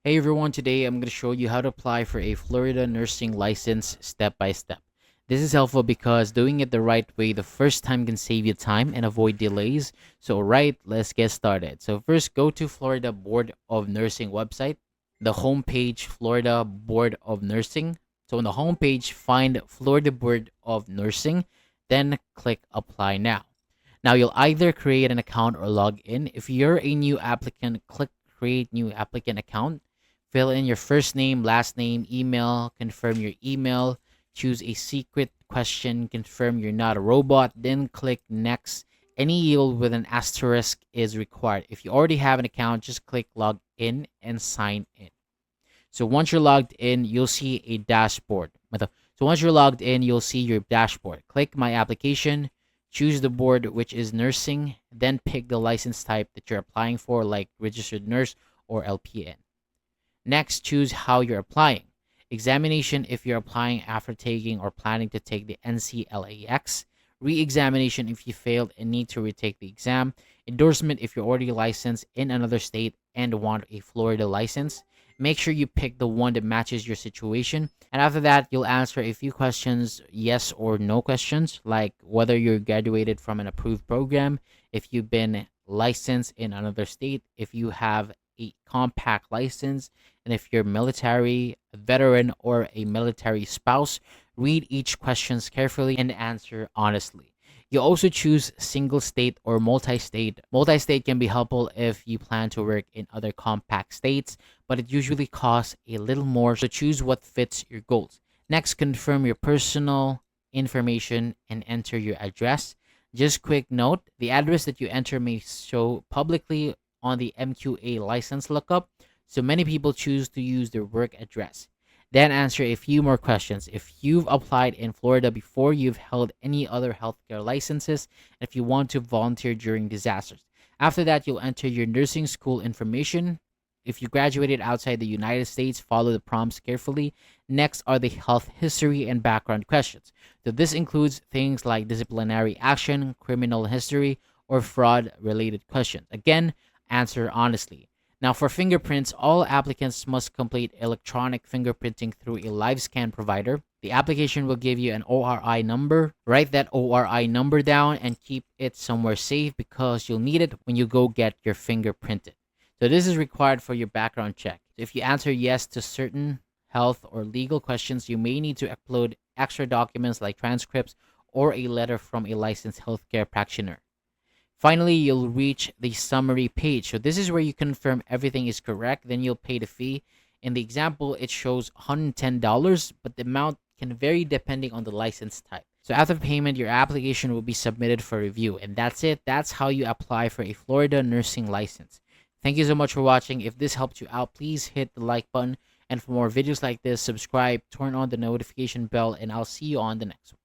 Hey everyone, today I'm going to show you how to apply for a Florida nursing license step by step. This is helpful because doing it the right way the first time can save you time and avoid delays. So right, let's get started. So first, go to Florida Board of Nursing website, the homepage Florida Board of Nursing. So on the homepage, find Florida Board of Nursing, then click apply now. Now you'll either create an account or log in. If you're a new applicant, click create new applicant account. Fill in your first name, last name, email, confirm your email, choose a secret question, confirm you're not a robot, then click next. Any yield with an asterisk is required. If you already have an account, just click log in and sign in. So once you're logged in, you'll see a dashboard. So once you're logged in, you'll see your dashboard. Click my application, choose the board, which is nursing, then pick the license type that you're applying for, like registered nurse or LPN. Next, choose how you're applying. Examination if you're applying after taking or planning to take the NCLEX. Re-examination if you failed and need to retake the exam. Endorsement if you're already licensed in another state and want a Florida license. Make sure you pick the one that matches your situation. And after that, you'll answer a few questions, yes or no questions, like whether you're graduated from an approved program, if you've been licensed in another state, if you have a compact license, and if you're military, a veteran, or a military spouse. Read each questions carefully and answer honestly. You also choose single state or multi-state. Multi-state can be helpful if you plan to work in other compact states, but it usually costs a little more, so choose what fits your goals. Next, confirm your personal information and enter your address. Just quick note, the address that you enter may show publicly on the MQA license lookup, so many people choose to use their work address. Then answer a few more questions. If you've applied in Florida before, you've held any other healthcare licenses, and if you want to volunteer during disasters. After that, you'll enter your nursing school information. If you graduated outside the United States, follow the prompts carefully. Next are the health history and background questions. So this includes things like disciplinary action, criminal history, or fraud related questions. Again, answer honestly. Now, for fingerprints, all applicants must complete electronic fingerprinting through a live scan provider. The application will give you an ORI number. Write that ORI number down and keep it somewhere safe because you'll need it when you go get your finger printed. So this is required for your background check. If you answer yes to certain health or legal questions, you may need to upload extra documents like transcripts or a letter from a licensed healthcare practitioner. Finally, you'll reach the summary page. So this is where you confirm everything is correct. Then you'll pay the fee. In the example, it shows $110, but the amount can vary depending on the license type. So after payment, your application will be submitted for review. And that's it. That's how you apply for a Florida nursing license. Thank you so much for watching. If this helped you out, please hit the like button. And for more videos like this, subscribe, turn on the notification bell, and I'll see you on the next one.